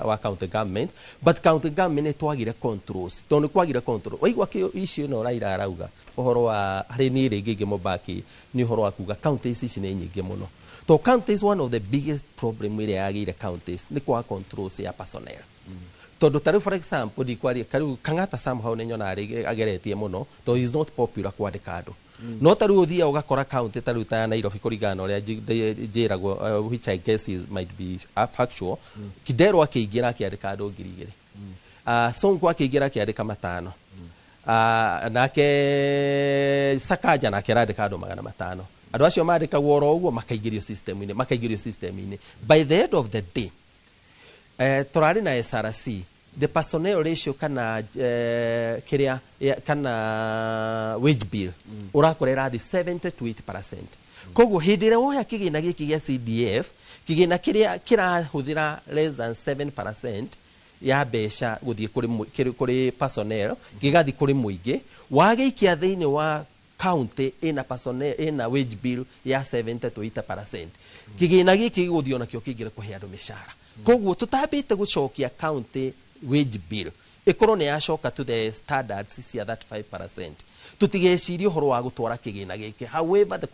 wa county government but county government nĩ twagire controls tondũ nĩ kwagire control waigua icio ĩno Raila arauga ũhoro wa harĩ niĩ rĩngĩ ingĩmũbaki nĩ ũhoro wa kuga counties ici nĩ nyingĩ mũno to counties one of the biggest problem ĩrĩa yagĩire counties nĩ kwa controls ya personnel tondũ tarĩu for example ndikwaria kariu Kang'ata somehow nĩ nyonaga ageretie mũno to is not popular kwandĩka andũ no tarĩu ũthiaga ũgakora county tarĩu ta Nairobi kũringana na ũrĩa njĩragwo which I guess might be factual Kidero akĩingĩra akĩandĩka andũ 2,000 Sonko akĩingĩra akĩandĩka 500 nake Sakaja nake arandĩka andũ 500 andũ acio mandĩkagwo oro ũguo makaingĩrio system-inĩ by the end of the day tũrarĩ na SRC the personnel ratio kana kana wage bill ũrakora ĩrathiĩ 70 to 80%. Koguo hĩndĩ ĩrĩa woya kĩgĩna gĩkĩ gĩa CDF kĩgĩna kĩrĩa kĩrahũthĩra less than 7% ya mbeca gũthiĩ kũrĩ personnel gĩgathiĩ kũrĩ mũingĩ wagĩikia thĩinĩ wa county ina personnel ina wage bill ya 70 to 80%. Kĩgĩna gĩkĩ gĩgũthiĩ onakĩo kĩingĩre kũhe andũ mĩcara. Koguo tũtambĩte gũcokia county wage bill ĩkorwo nĩ yacoka to the standards cia that 5%. Tũtigecirie ũhoro wa gũtwara kĩgĩna gĩkĩ however the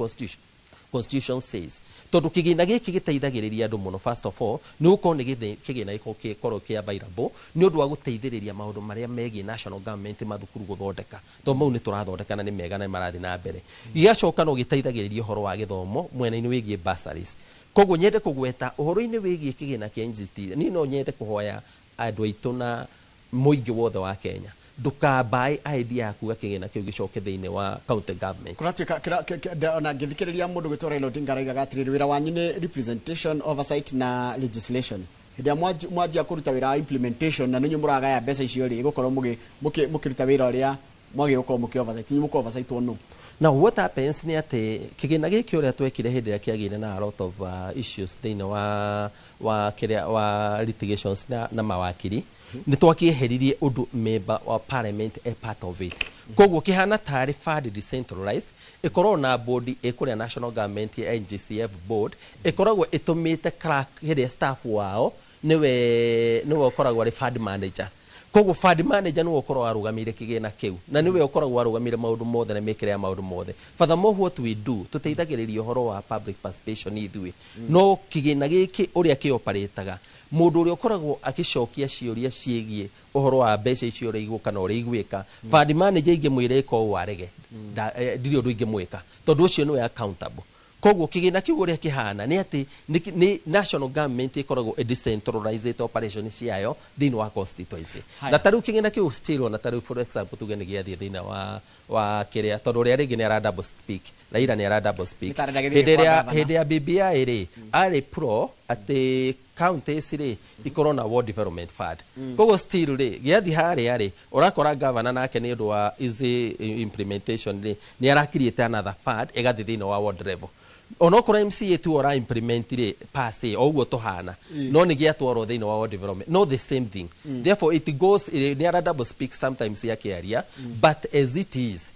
constitution says tondũ kĩgĩna gĩkĩ gĩteithagĩrĩria andũ mũno first of all nĩ gũkorwo nĩ kĩgĩna gĩkorwo kĩ available nĩ ũndũ wa gũteithĩrĩria maũndũ marĩa megiĩ national government mathukuru gũthondeka tondũ mau nĩ tũrathondeka na nĩ mega na marathiĩ na mbere gĩgacoka no gĩteithagĩrĩria ũhoro wa gĩthomo mwena-inĩ wĩgiĩ bursaries. Koguo nyende kũgweta ũhoro-inĩ wĩgiĩ kĩgĩna kĩa NGCDF niĩ no nyende kũhoya andũ aitũ na mũingĩ wothe wa Kenya ndukabai idea ya kuga kĩgĩna kĩu gĩcoke thĩinĩ wa county government. Kũratuĩka ona ngĩthikĩrĩria mũndũ gwĩtwo Raila Odinga arauga atĩrĩrĩ wĩra wanyu nĩ representation oversight na legislation hĩndĩ ĩrĩa mwanjia kũruta wĩra wa implementation na nĩnyuĩ mũragaya mbeca icio rĩ gũkorwo mũkĩruta wĩra ũrĩa mwagĩ gũkorwo mũkĩ-oversight inyuĩ mũkũ-oversight no. Now what happens nĩ atĩ kĩgĩna gĩkĩ ũrĩa twekire hĩndĩ ĩrĩa kĩagĩire na a lot of issues thĩinĩ wa litigations na mawakiri nĩ twakĩeheririe ũndũ member wa parliament a part of it. Koguo kĩhana tarĩ fund decentralized ĩkorwo na board ĩkũrĩa national government ya NGCF board ĩkoragwo ĩtũmĩte clerk hĩrĩa staff wao nĩwe ũkoragwo arĩ fund manager. Koguo fund manager nĩwe ũkoragwo arũgamĩire kĩgĩna kĩu na nĩwe ũkoragwo arũgamĩire maũndũ mothe na mĩkĩre ya maũndũ mothe. Furthermore what we do tũteithagĩrĩria ũhoro wa public participation ithuĩ no kĩgĩna gĩkĩ ũrĩa kĩoparĩtaga mũndũ ũrĩa ũkoragwo akĩcokia ciũria ciĩgiĩ ũhoro wa mbeca icio ũrĩa igũka na ũrĩa igwĩka fund manager ingĩmwĩra ĩka ũũ arege ndirĩ ũndũ ingĩmwĩka tondũ ũcio nĩwe accountable. koguo kigina kiu uria kihana ni ati ni national government ikoragwo decentralized operation ciayo thini wa constituency na taru kigina kiu still na taru for example tuge ni giathie thini wa kiria tondu uria ringi ni ara double speak Raila ni ara double speak hede ya BBI ri ari pro ati counties ri ikorwo na ward development fund koguo still ri giathie haria ri urakora governor nake ni undu wa easy implementation ri ni ara create another fund igathie thini wa ward level onokora MCA tu ora implement ri passe oguo tohana no ni giatwaro thini wa ward development no the same thing therefore it goes ni ara double speak sometimes ya area but as it is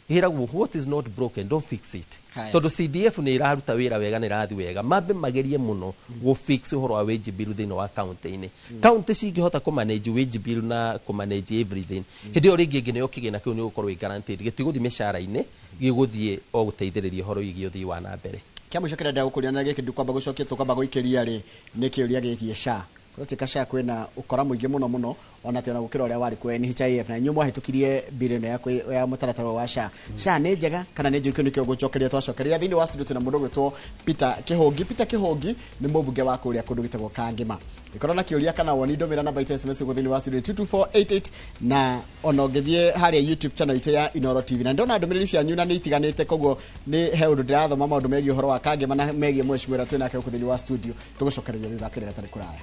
hiragwo what is not broken don't fix it tondu CDF ni iraruta wira wega ni rathi wega mambe magerie muno go fix uhoro wa wage bill thini wa county ini county cingihota ku manage wage bill na ku manage everything hindi ori gingi ne okigina kiu ni gukorwo guaranteed gitiguthi mishara ini giguthie o guteithiriria horo igio thi wa na mbere kiamu shokera nda gukuria giki ndikwamba gucokia tukamba guikiria ri ni kiuria gikie sha kutika sha kwena ukora muingi muno ona tena gukira uria wari ku NHIF na nyumwa hitukirie billion ya mutaratara wa sha ni njega kana ni njurikio nikio gucokeria twacokeria thini wa studio tena mundu gwitwo Peter Kihogi ni mubunge wa kuria kundu gitagwo Kangima ikoro na kiuria kana woni ndomira namba ite SMS ku thini wa studio 22488 na onogethie haria YouTube channel ite ya Inoro TV na ndona ndomiriri cia nyuna ni itiganite koguo ni he undu ndirathoma maundu megi uhoro wa Kangima na megi mweshimwira twina ke ku thini wa studio tugucokeria thitha kire gatari kuraya.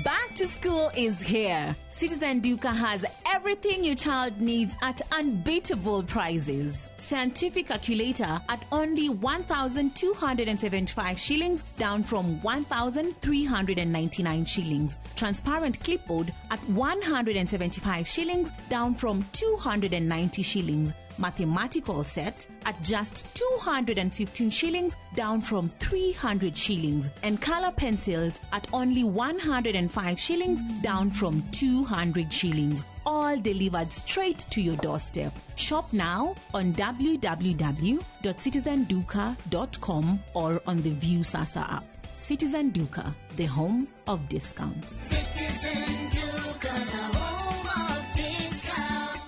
Back to school is here. Citizen Duka has everything your child needs at unbeatable prices. Scientific calculator at only 1,275 shillings, down from 1,399 shillings. Transparent clipboard at 175 shillings, down from 290 shillings. Mathematical set at just 215 shillings, down from 300 shillings. And color pencils at only 105 shillings, down from 200 shillings. All delivered straight to your doorstep. Shop now on www.citizenduka.com or on the View Sasa app. Citizen Duka, the home of discounts. Citizen Duka, the home of discounts.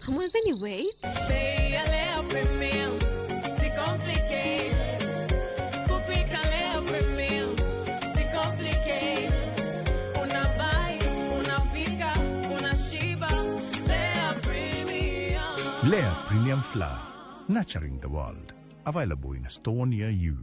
Hamwezeni wait? Bei ya leo premium, si complicated. Kupika leo premium, si complicated. Unabai, unapika, unashiba. Lea premium. Lea Premium Flour, nurturing the world. Available in a store near you.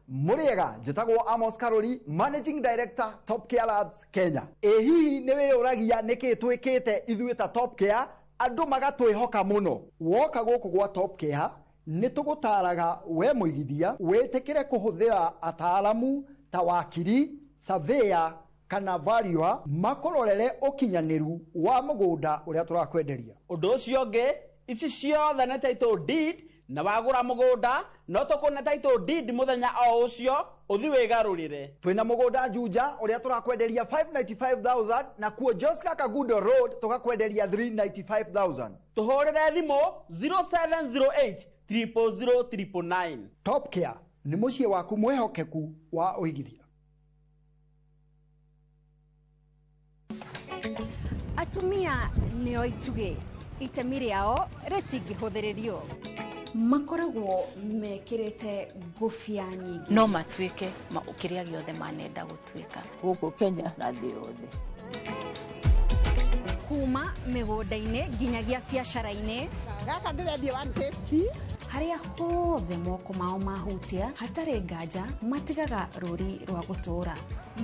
Muriega, jitagwo Amos Karoli, Managing Director, Top Care Labs, Kenya. Hihi niwe uragia niki twikite ithuita Top Care, andu magatwihoka muno. Woka guku gwa Top Care, nitugutaraga we muigithia, wetikire kuhuthira ataalamu ta wakiri, surveyor kana valuer makororere ukinyaniru wa mugunda uria turakwenderia. Undu ucio ngi, ici ciothe na title deed na wagura mugunda no tukuna title deed muthenya o ucio uthi wigarurire. Twina mugunda Juja uria turakwenderia 595,000 na kuo Joska Kagudo Road tukakwenderia 395,000. Tuhorere thimu 0708 000 Top Care ni mucie waku mwehokeku wa uigithia. Atumia nio ituge itemi riao ritingihũthĩrĩrio. Makoragwo mekĩrĩte ngũbia nyingĩ no matuĩke kĩrĩa gĩothe manenda gũtuĩka gũkũ Kenya na thĩ yothe. Kuma mĩgũnda-inĩ nginyagia biacara-inĩ. Gaka ndĩrendia 150. Harĩa hothe moko mao mahutia hatarĩ nganja matigaga rũri rwa gũtũũra.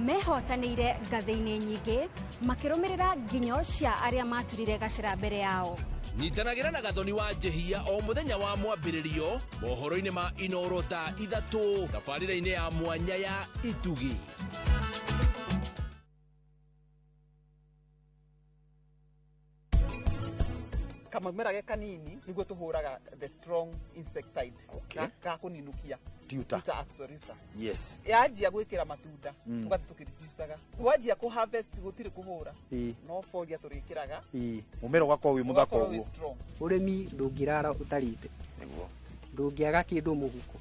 Mehotanĩire ngathĩ-inĩ nyingĩ makĩrũmĩrĩra nginyo cia arĩa maturire gacĩra mbere yao. Nyitanagĩra na Gathoni wa Njehia o mũthenya wa mwambĩrĩrio mohoro-inĩ ma Inooro thaa 3 tabarĩra-inĩ ya mwanya ya Itugi. Kamamera ge kanini niguo tuhuraga the strong insecticide ka kuninukia tuta actorita. Yes. Yajia gwikira matunda tugathi tukiridusaga wajia ku harvest gutiri kuhura no folia turikiraga mumero gwako wi muthaka uguo urimi ndungirara utarite niguo ndungiaga kindu muhuko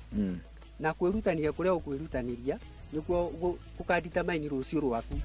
na kwirutania kuria ukwirutaniria niguo ukandita maini rucio rwaku.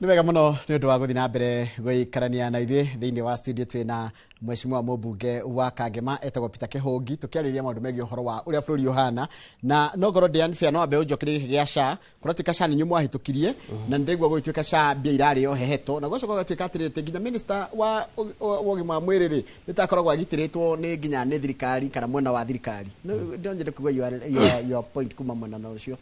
Nĩ wega mũno nĩ ũndũ wa gũthiĩ na mbere gũikarania na ithuĩ thĩinĩ wa studio twĩna mheshimiwa mũmbunge wa Kangema etagwo Peter Kĩhũngi tũkĩarĩrĩria maũndũ megiĩ ũhoro wa ũrĩa bũrũri ũhana na no ngoro ndĩ unfair no ambe ũnjokerie gĩkĩ gĩa SHA kũratuĩka SHA nĩ nyuo mwahĩtũkirie na nĩndaigua gũgĩtuĩka SHA mbia irarĩ o heheto na gũcoka gũgatuĩka atĩrĩte nginya minister wa ũgima wa mwĩrĩ rĩ nĩtakoragwo agitĩrĩtwo nĩ nginya nĩ thirikari kana mwena wa thirikari ndĩronyende kũigua your point kuma mwena na ũcio.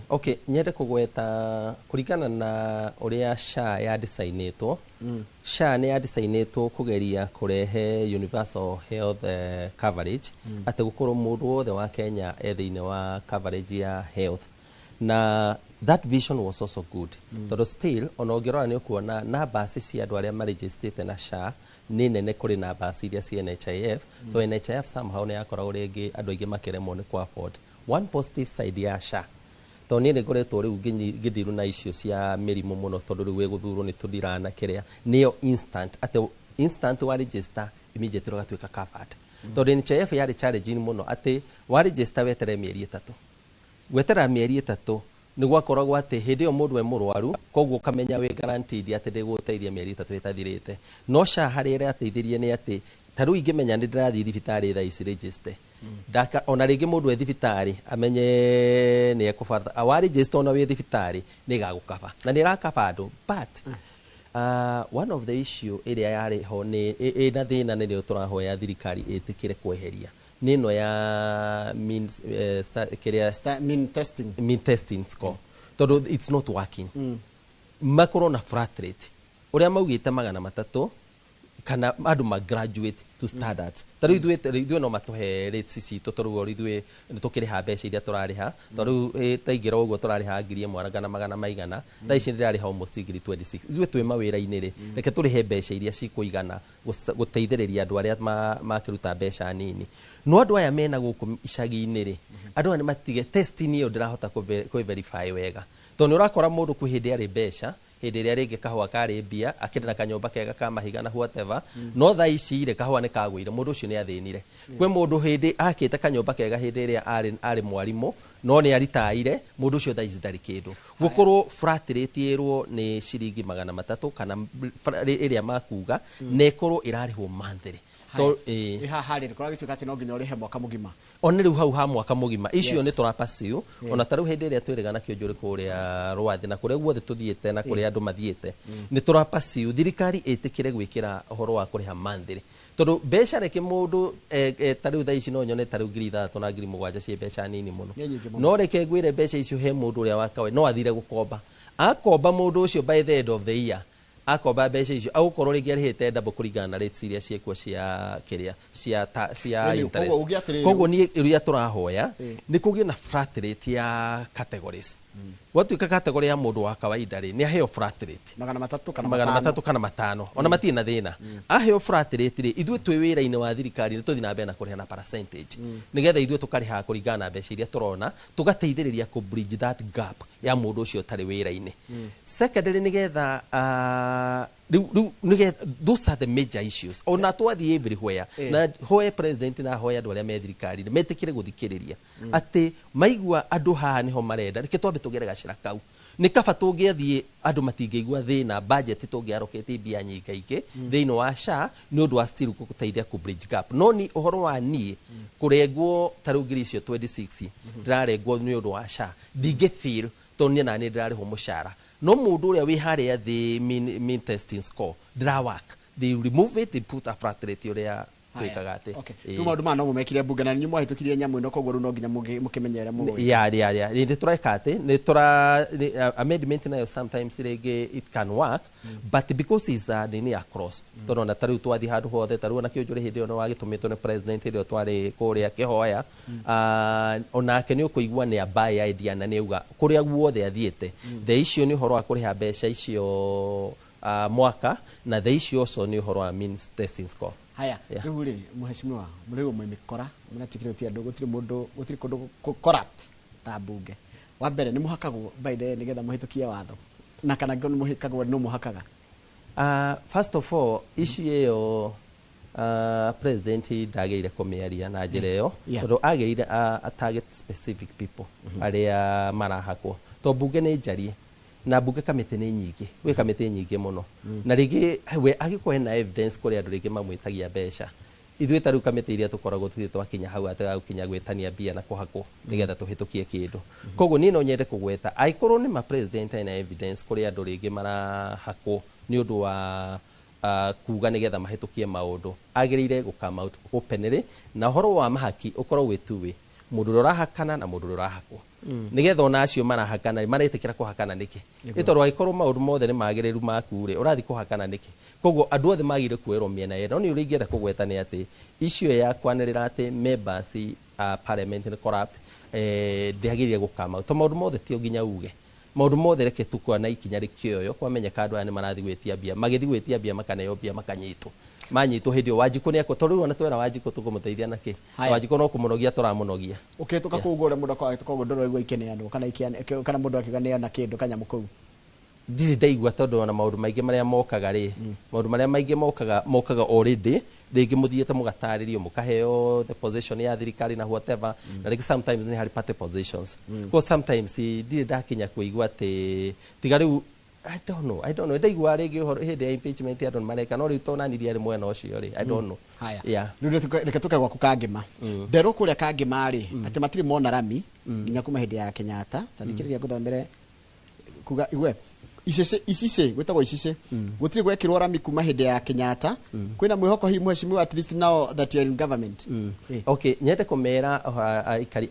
Okay, nyende kũgweta kũringana na ũrĩa SHA ya designĩtwo. SHA nĩ ya designĩtwo kũgeria kũrehe universal health coverage atĩ gũkorwo mũndũ wothe wa Kenya thĩinĩ wa coverage ya health na that vision was also good. Tondũ still ona ũngĩrora nĩ ũkuona namba cia andũ arĩa marĩgĩstĩte na SHA nĩ nene kũrĩ namba iria cia NHIF. So NHIF somehow nĩ yakoragwo rĩngĩ andũ aingĩ makĩremwo nĩ ku afford. One positive side ya SHA to nĩ ngoretwo rĩu ngĩthiru na icio cia mĩrimũ mũno tondũ rĩu gũthurwo nĩ tũthirana kĩrĩa nĩyo instant wa register immediately ũgatuĩka covered. Tondũ NHIF yarĩ challenging mũno atĩ wa register wetere mĩeri 3 gwetera mĩeri 3 nĩ gwakoragwo atĩ hĩndĩ ĩyo mũndũ mũrwaru koguo kamenya we guaranteed atĩ ndĩgũteithia mĩeri 3 ĩtathirĩte. No SHA harĩa ĩrateithĩrie nĩ atĩ tarũ ingĩmenya nĩ ndĩrathiĩ thibitarĩ thaa ici register daka ona rĩngĩ mũndũ e thibitarĩ amenye nĩ ekũbata awa register ona wĩ thibitarĩ nĩ gagũkaba na nĩ rakaba andũ but one of the issue ĩrĩa yarĩ ho nĩ ĩna thĩna nĩ tũrahoya thirikari ĩtĩkĩre kweheria nĩ no ya mean testing score tondũ it's not working makorwo na flat rate ũrĩa maugĩte 300 kana andũ ma graduate to standards tarũ ithuĩ no matuhe rates citũ tondũ ithuĩ nĩ tũkĩrĩha mbeca iria tũrarĩha tarũ taingĩra ũguo tũrarĩha 1,200 thaa ici ndĩrarĩha almost 26 ithuĩ twĩ mawĩra-inĩ rĩ reke tũrĩhe mbeca iria cikũigana gũteithĩrĩria andũ arĩa makĩruta mbeca nini no andũ aya mena gũkũ icagi-inĩ rĩ andũ aya nĩ matige testing ĩyo ndĩrahota kũ-verify wega tondũ nĩ ũrakora mũndũ kwĩ hĩndĩ arĩ mbeca hĩndĩ ĩrĩa rĩngĩ kahũa karĩ mbia akĩrĩ na kanyũmba kega ka mahiga na whatever no thaa ici rĩ kahũa nĩ kagũire mũndũ ũcio nĩ athĩnire kwĩ mũndũ hĩndĩ akĩte kanyũmba kega hĩndĩ ĩrĩa arĩ mwarimũ no nĩ aritaire mũndũ ũcio thaa ici ndarĩ kĩndũ gũkorwo flat rate ĩrwo nĩ ciringi 300 kana ĩrĩa makuga na ĩkorwo ĩrarĩhwo monthly haha rĩ kora gĩtuĩka atĩ no nginya ũrĩhe mwaka mũgima ona rĩu hau ha mwaka mũgima icio nĩ tũrapaciu ona tarũ hĩndĩ ĩrĩa twĩrĩgana kĩonjũrĩ kũrĩa rwathi na kũrĩa guothe tũthiĩte na kũrĩa andũ mathiĩte nĩ tũrapaciu thirikari ĩtĩkĩre gwĩkĩra ũhoro wa kũrĩha monthly tondũ mbeca reke mũndũ tarũ thaa ici no nyone tarũ 3,000 na 7,000 cia mbeca nini mũno no reke ngwĩre mbeca icio he mũndũ ũrĩa wakawe no athire gũkomba akomba mũndũ ũcio by the end of the year akomba mbeca icio agũkorwo rĩngĩ arĩhĩte double kũringana na rates iria ciekuo cia kĩrĩa cia interest koguo niĩ iria tũrahoya nĩ kũgĩe na flat rate ya categories gwatuĩka category ya mũndũ wa kawaida rĩ nĩ aheo flat rate 300 kana 5 ona matirĩ na thĩna aheo flat rate rĩ ithuĩ twĩ wĩra-inĩ wa thirikari nĩ tũthiĩ na mbere na kũrĩha na percentage nĩgetha ithuĩ tũkarĩha kũringana na mbeca iria tũrona tũgateithĩrĩria kũ bridge that gap ya mũndũ ũcio ũtarĩ wĩra-inĩ secondary nĩgetha those are the major issues ona twathiĩ everywhere na hoye president na hoye andũ arĩa me thirikari metĩkĩre gũthikĩrĩria atĩ maigua andũ haha niho marenda reke twambe tũgere gacĩra kau nĩ kaba tũngĩathiĩ andũ matingĩigua thĩna budget tũngĩarokete mbia nyingaingĩ thĩinĩ wa SHA nĩ ũndũ wa still gũteithia ku bridge gap no ni ũhoro wa niĩ kũrengwo tarũ ngiri icio 26 ndĩrarengwo nĩ ũndũ wa SHA ndingĩfeel tondũ niĩ naniĩ ndĩrarĩhwo mũcara no mũndũ ũrĩa wĩ harĩa thĩ mean testing score ndĩra work they remove it they put a flat rate ũrĩa twikaga ati rĩu maũndũ ma no mũmekire mbunge na nĩ mwahĩtũkirie nyamũ ĩno koguo rĩu no nginya mũkĩmenyere mũgoe ya nĩ tũreka ati nĩ tũra amendment nayo sometimes rĩngĩ it can work but because is nini across tondũ na tarĩu twathi handũ hothe tarĩu na kĩonjũrĩ hĩndĩ ĩyo nĩ wagĩtũmĩtwo nĩ president hĩndĩ ĩyo twarĩ kũrĩa kĩhoya onake nĩ ũkũigua nĩ ambaye idea na nĩ auga kũrĩa guothe athiĩte the issue nĩ ũhoro wa kũrĩha mbeca icio mwaka na the issue also nĩ ũhoro wa means testing score. Haya, rĩu rĩ mheshimiwa mũrĩu mũmĩkora mũnatukire ti andũ gũtirĩ kũndũ corrupt ta mbunge. Wa mbere nĩ mũhakagwo by the nĩgetha mũhĩtũkie watho na kana nĩ mũhĩkagwo no mũhakaga. First of all issue ĩyo president ndagĩrĩire kũmĩaria na njĩra ĩyo tondũ agĩrĩire a target specific people arĩa marahakwo to mbunge nĩ njarie na mbunge kamĩtĩ nĩ nyingĩ gwĩ kamĩtĩ nyingĩ mũno na rĩngĩ we agĩkorwo na evidence kũrĩ andũ rĩngĩ mamwĩtagia mbeca ithuĩ tarĩu kamĩtĩ iria tũkoragwo tũthiĩ twakinya hau atĩ gũkinya gwĩtania mbia na kũhakwo nĩgetha tũhĩtũkie kĩndũ koguo niĩ no nyende kũgweta angĩkorwo nĩ ma president ena evidence kũrĩ andũ rĩngĩ marahakwo nĩ ũndũ wa kuga nĩgetha mahĩtũkie maũndũ agĩrĩire gũkama out openly na ũhoro wa mahaki ũkorwo wĩ two way mũndũ ũrĩa ũrahakana na mũndũ ũrĩa ũrahakwo nĩgetha ona acio marahakana maretĩkĩra kũhakana nĩkĩ ĩtondũ agĩkorwo maũndũ mothe nĩ magĩrĩru maku rĩ ũrathi kũhakana nĩkĩ koguo andũ othe magĩrĩire kuoerwo mĩena yerĩ no nĩ ũrĩa ingĩenda kũgweta nĩ atĩ icio yakwanĩrĩra atĩ members parliament nĩ corrupt ndĩagĩrĩire gũkama to maũndũ mothe ti nginya uge maũndũ mothe reke tukwana ikinya rĩkĩoyo kwamenya andũ aya nĩ marathi gwĩtia mbia magĩthi gwĩtia mbia makaneo mbia makanyitwo manyitwo hĩndĩ ĩyo Wanjikũ nĩ tondũ ona twera Wanjikũ tũkũmũteithia nakĩ Wanjikũ no kũmũnogia tũramũnogia ũkĩhĩtũka kũu ũrĩa mũndũ akwagĩtũka koguo ndũraigua ikeneanwo kana mũndũ akĩganeana kĩndũ kanyamũ kũu ndiri ndaigua tondũ ona maũndũ maingĩ marĩa mokaga rĩ maũndũ marĩa maingĩ mokaga already rĩngĩ mũthiĩte mũgatarĩrio mũkaheo the position ya thirikari na whatever na rĩngĩ sometimes nĩ harĩ party positions because sometimes ndiri ndakinya kũigua atĩ tiga rĩu I don't know ndaigua rĩngĩ hĩndĩ ya impeachment andũ mareka no rĩu tonanirie arĩ mwena ũcio rĩ I don't know haya rĩu reke tũke gwaku Kangĩma nderwo kũrĩa Kangĩma rĩ atĩ matirĩ mona rami nginya kuma hĩndĩ ya Kenyatta tandikĩrĩria ngũthomere kuga igwe icice gwĩtagwo icice gũtirĩ gwekĩrwo rami kuma hĩndĩ ya Kenyatta kwĩna mwĩhoko hihi mheshimiwa at least now that you are in government okay nyende kũmera aikari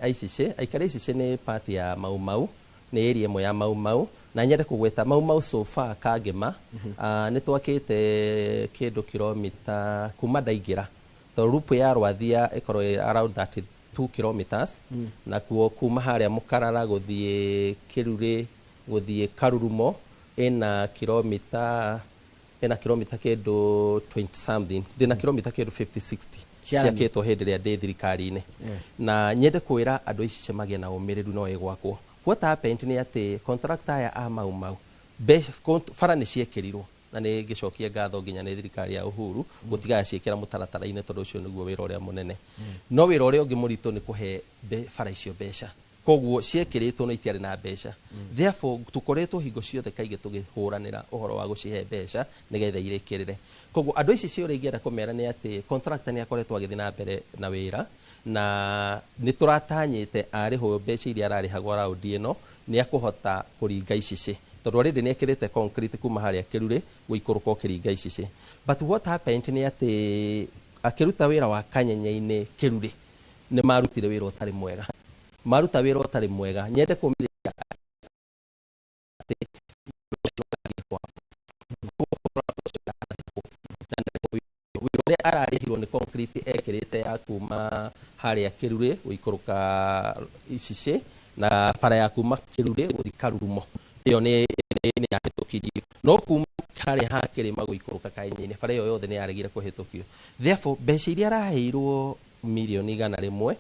icice nĩ party ya Mau Mau nĩ area ĩmwe ya Mau Mau na nyende kũgweta Mau Mau so far Kangĩma nĩ twakĩte kĩndũ kilomita kuma ndaingĩra to rupu ya Rwathia ĩkorwo around 32 kilometers na kuo kuma harĩa Mũkarara gũthiĩ Kĩrurĩ gũthiĩ Karurumo ena kilomita kĩndũ 20 something ndĩna kilomita kĩndũ 50-60 ciakĩtwo hĩndĩ ĩrĩa ndĩ thirikari-inĩ na nyende kwĩra andũ ici magĩe na ũmĩrĩru no ĩgwakwo what happened nĩ atĩ contractor aya a Mau Mau bara nĩ ciekĩrirwo na nĩ gĩcokia ngatho nginya nĩ thirikari ya Uhuru gũtigaga ciĩkĩra mũtaratara-inĩ tondũ ũcio nĩguo wĩra ũrĩa mũnene no wĩra ũrĩa ũngĩ mũritũ nĩ kũhe bara icio mbeca koguo ciekĩrĩtwo no itiarĩ na mbeca therefore tũkoretwo hingo ciothe kaingĩ tũgĩhũranĩra ũhoro wa gũcihe mbeca nĩgetha irĩkĩrĩre koguo andũ ici ciũria ingĩenda kũmera nĩ atĩ contractor nĩ akoretwo agĩthiĩ na mbere na wĩra na nĩ tũratanyĩte arĩhwo mbeca iria ararĩhagwo raundi ĩno nĩ akũhota kũringa icici tondũ already nĩ ekĩrĩte concrete kuma harĩa Kĩrurĩ gũikũrũka ũkĩringa icici but what happened nĩ atĩ akĩruta wĩra wa Kanyenya-inĩ Kĩrurĩ nĩ marutire wĩra ũtarĩ mwega maruta wĩra ũtarĩ mwega nyende kũmĩrĩria wĩra ũrĩa ararĩhirwo nĩ concrete ekĩrĩte ya kuma harĩa Kĩrurĩ gũikũrũka icici na bara ya kuma Kĩrurĩ gũthiĩ Karurumo ĩyo nĩ yahĩtũkirio no kuma harĩa ha Kĩrĩma gũikũrũka Kanyenya-inĩ bara ĩyo yothe nĩ yaregire kũhĩtũkio therefore mbeca iria araheirwo mirioni 100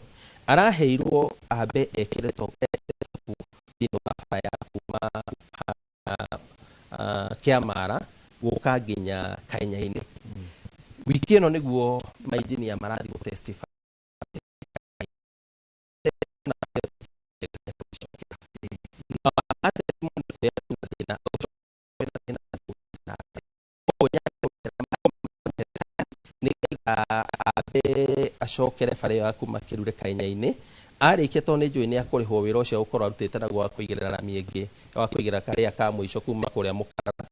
araheirwo ambe ekĩre thĩinĩ wa bara ya kuma Kĩamara gũka nginya Kanyenya-inĩ wiki ĩno nĩguo mainjinia marathi gũtestify acokere bara ya kuma Kĩrurĩ Kanyenya-inĩ arĩkia to nĩ njũĩ nĩ akũrĩhwo wĩra ũcio gũkorwo arutĩte naguo wa kũigĩrĩra rami ĩngĩ wa kũigĩrĩra karĩa ka mũico kuma kũrĩa Mũkarara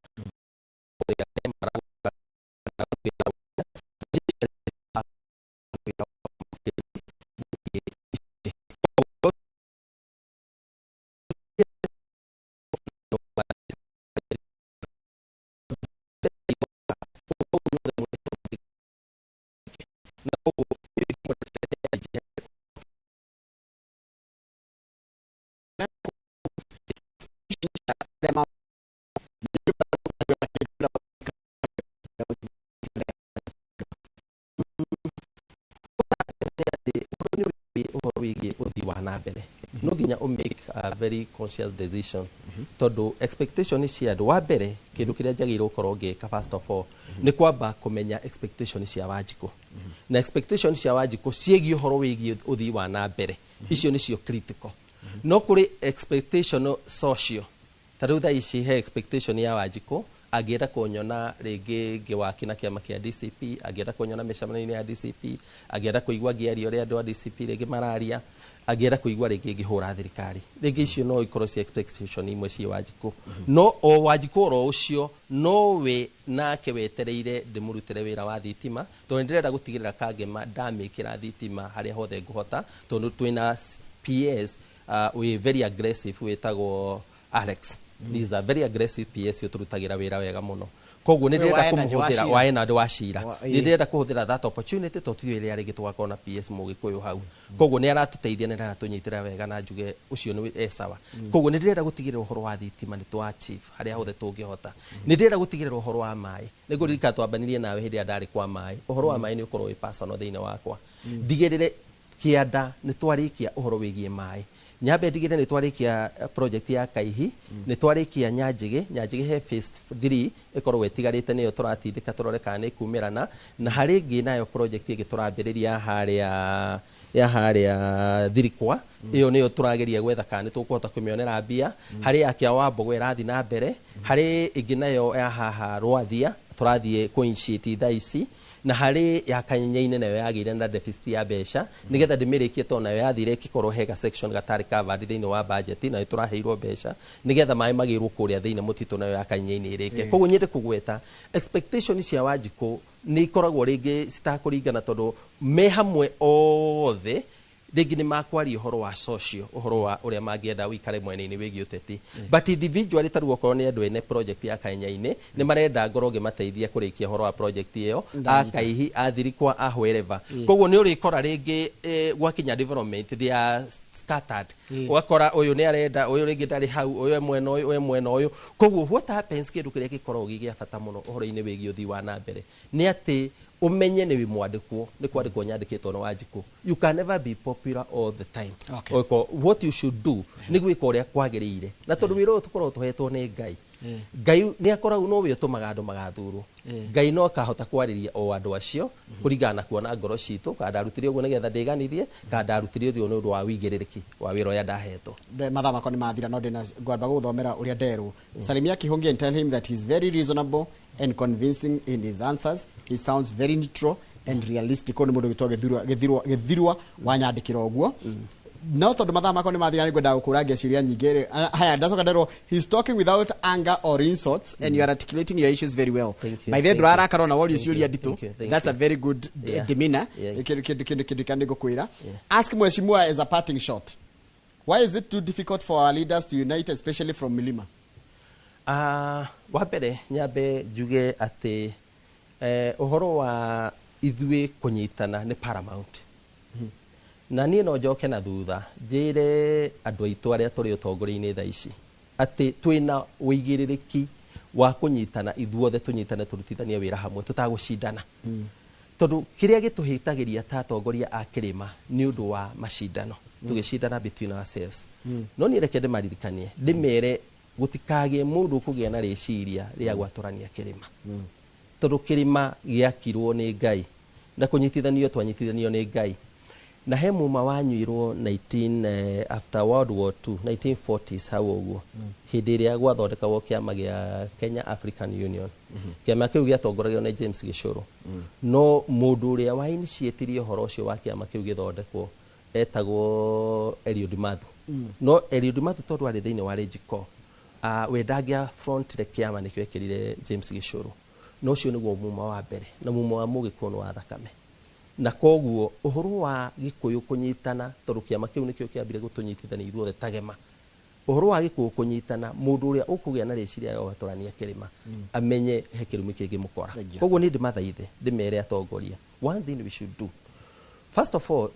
no nginya make a very conscious decision tondu expectation cia andu wa mbere kindu kiria njagirwo korwo ngika first of all ni kwamba kumenya expectation cia Wanjiku na expectation cia Wanjiku ciegie uhoro wigie uthii wa na mbere icio nicio critical no kuri expectation social tariu tha ici he expectation ya Wanjiku agenda kunyona ringi ngiwaki na kiama kia DCP agenda kunyona micamania ya DCP agenda kuigua ngiario ria andu a DCP ringi mararia agenda kuigua ringi ngihura thirikari ringi icio no ikorwo ci expectation imwe cia Wanjiku no o Wanjiku ro ucio no we nake wetereire ndimurutire wira wa thitima tondu ndirenda gutigirira kangema ndamikira thitima haria hothe nguhota tondu twina PS we very aggressive wetagwo Alex. These are very aggressive PS yoturutagira wira wega muno koguo ni ndirenda kumuhuthira wa ena ndu washira ni ndirenda kuhuthira that opportunity to tuyo ile ari gitwaka na PS mugikuyu hau koguo ni aratuteithia ni aratunyitira wega na njuge ucio ni sawa koguo ni ndirenda gutigirira uhoro wa thitima ni twa chief haria hothe tungihota ni ndirenda gutigirira uhoro wa mai niguo rika twambanirie nawe hindi andari kwa mai uhoro wa mai ni ukorwo wi personal thiine wakwa ndigirire kianda ni twarikia uhoro wigie mai nyambe ndigire ni twarikia project ya Kaihi ni twarikia Nyanjige he phase 3 ikorwo wetigarite niyo turatindika turore kana ikumirana na hari ngi nayo project igi turambiriria haria thirikwa iyo niyo turageria gwetha kana tukuhota kumionera mbia hari yakia wa Mbogo irathi na mbere hari ingi nayo ya haha Rwathia turathie coincide thaici na hari ya Kanyenyaine nayo yagire na deficit ya besha nigetha ndimirikie to nayo yathire kikorwo hega section gatari covered thiini wa budget na ituraheirwo besha nigetha mai magirwo kuria thiini mutito nayo ya Kanyenyaine irike koguo nyende kugweta expectation cia Wanjiku ni ikoragwo ringi citakuringana tondu me hamwe othe ringi ni makwari uhoro wa social uhoro wa uria mangienda wikare mwene-ini wigi uteti but individually taruo korwo ni andu ene project ya Kanyenyaine ni marenda ngoro gimateithia kurikia uhoro wa project iyo Akaihi athirikwa wherever koguo ni urikora ringi gwakinya development they are scattered wakora uyu ni arenda uyu ringi ndari hau uyu mwena uyu koguo what happens kindu kiria gikorwo gigia bata muno uhoro-ini wigi uthii wa na mbere ni ati umenye ni mwandikwo ni kwandikwo nyandikitwo na Wanjiku you can never be popular all the time what you should do ni gwika uria kwagirire na tondu wira tukorwo tuhetwo ni Ngai ni akoragwo no we utumaga andu magathurwo Ngai no kahota kwariria o andu acio kuringana na kuona ngoro citu ka ndarutire uguo nigetha ndiganithie ka ndarutire uthio ni undu wa wigiririki wa wira uria ndahetwo mathaa makwa ni mathira no ndina ngwamba guthomera uria nderwo Salimia Kihungi and tell him that he's very reasonable and convincing in his answers. He sounds very neutral and realistic. Ni mundu githirwa wanyandikira oguo no tondu mathaa makwa ni mathira nigwenda gukurangia ciuria nyingĩ haya ndacoka nderwo he's talking without anger or insults and you are articulating your issues very well by the ndurarakara na wori ciuria nditu that's a very good demeanor kindu kandi gukwira ask mheshimiwa as a parting shot why is it too difficult for our leaders to unite especially from Milima wa mbere nyambe njuge ati uhoro wa ithui kunyitana ni paramount na niĩ no njoke na thutha njĩre andũ aitũ arĩa tũrĩ ũtongoria-inĩ thaa ici atĩ twĩna ũigĩrĩrĩki wa kũnyitana ithuothe tũnyitane tũrutithanie wĩra hamwe tũtagũcindana tondũ kĩrĩa gĩtũhĩtagĩria ta atongoria a kĩrĩma nĩ ũndũ wa macindano tũgĩcindana between ourselves no niĩ reke ndĩmaririkanie ndĩmere gũtikagĩe mũndũ kũgĩa na rĩciria rĩa gwatũrania kĩrĩma tondũ kĩrĩma gĩakirwo nĩ Ngai na kũnyitithanio twanyitithanio nĩ Ngai na he muma wanyuirwo 19 after World War II 1940s hau uguo hindi ria gwathondekagwo kiama gia Kenya African Union kiama kiu giatongoragio na James Gishuru no mundu uria wa initiate horo ucio wa kiama kiu githondekwo etagwo Eliud Mathu no Eliud Mathu tondu ari thiini wa Regiko wendagia front le kiama nikio ekirire James Gishuru no ucio niguo muma wa mbere na muma wa mugikuno wa thakame na koguo uhoro wa gikuyu kunyitana tondu kiama kiu nikio kiambire gutunyitithania ithuothe tagema uhoro wa gikuyu kunyitana mundu uria ukugia na riciria ya watorania kirima amenye he kirumi kingi mukora koguo ni ndimathaithe ndimere atongoria one thing we should do first of all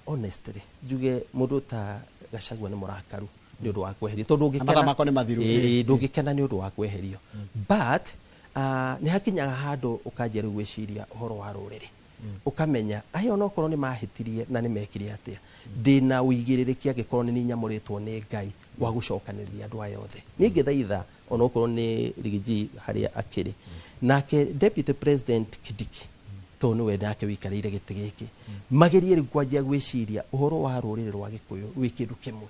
honestly njuge mundu ta Gachagua ni murakaru nĩ ũndũ wa kweherio tondũ mathaa makwa nĩ mathiru ndũngĩkena nĩ ũndũ wa kweherio but nĩ hakinyaga handũ ũkanjia rĩu gwĩciria ũhoro wa rũrĩrĩ ukamenya aya onokorwo nĩ mahĩtirie na nĩ mekire atĩa ndĩna ũigĩrĩrĩki angĩkorwo nĩ nyamũrĩtwo nĩ Ngai wa gũcokanĩrĩria andũ aya othe ningĩ thaitha onokorwo nĩ Rigiji harĩa akĩrĩ nake Deputy President Kidiki to nĩwe nake wĩikarĩire gĩtĩ gĩkĩ magerie rĩu kwanjia gwĩciria ũhoro wa rũrĩrĩ rwa Gĩkũyũ wĩ kĩndũ kĩmwe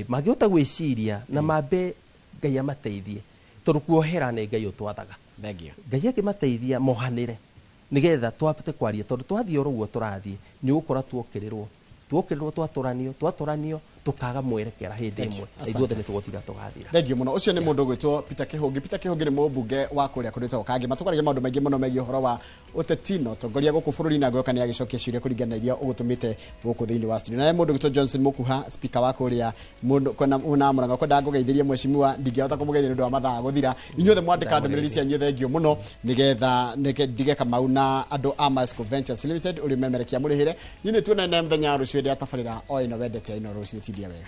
mangĩhota gwĩciria na mambe Ngai amateithie tondũ kuohera nĩ Ngai ũtwathaga Ngai akĩmateithia mohanĩre nigetha twapate kwaria tondu twathiĩ ũguo tũrathiĩ nĩ ũgũkora tuokĩrĩrwo twatũranio tukaga mwerekera hĩndĩ ĩmwe ithuothe nĩ tũgũtiga tũgathira thengio mũno ũcio nĩ mũndũ ũgwĩtwo Peter Kĩhũngi nĩ mũmbunge wa kũrĩa kũrĩtwo Kangi matũkwaragia maũndũ maingĩ mũno megiĩ ũhoro wa ũteti na ũtongoria gũkũ bũrũri na gũka nĩ agĩcokia ciũria kũringana na iria ũgũtũmĩte gũkũ thĩinĩ wa studio na mũndũ ũgwĩtwo Johnson Mũkuha speaker wa kũrĩa mũndũ na Mũrang'a kwenda ngũgeithĩrie mheshimiwa ndingĩhota kũmũgeithia nĩ ũndũ wa mathaa gũthira inyuothe mwandĩka ndũmĩrĩri cianyu thengio mũno nigetha ndige Kamau na andũ a Masco Ventures Limited ũrĩ memerekia mũrĩhĩre nĩ tuonane mũthenya rũciũ ndĩa tabarĩra o ĩno wendete ĩno rũciũ tidia wega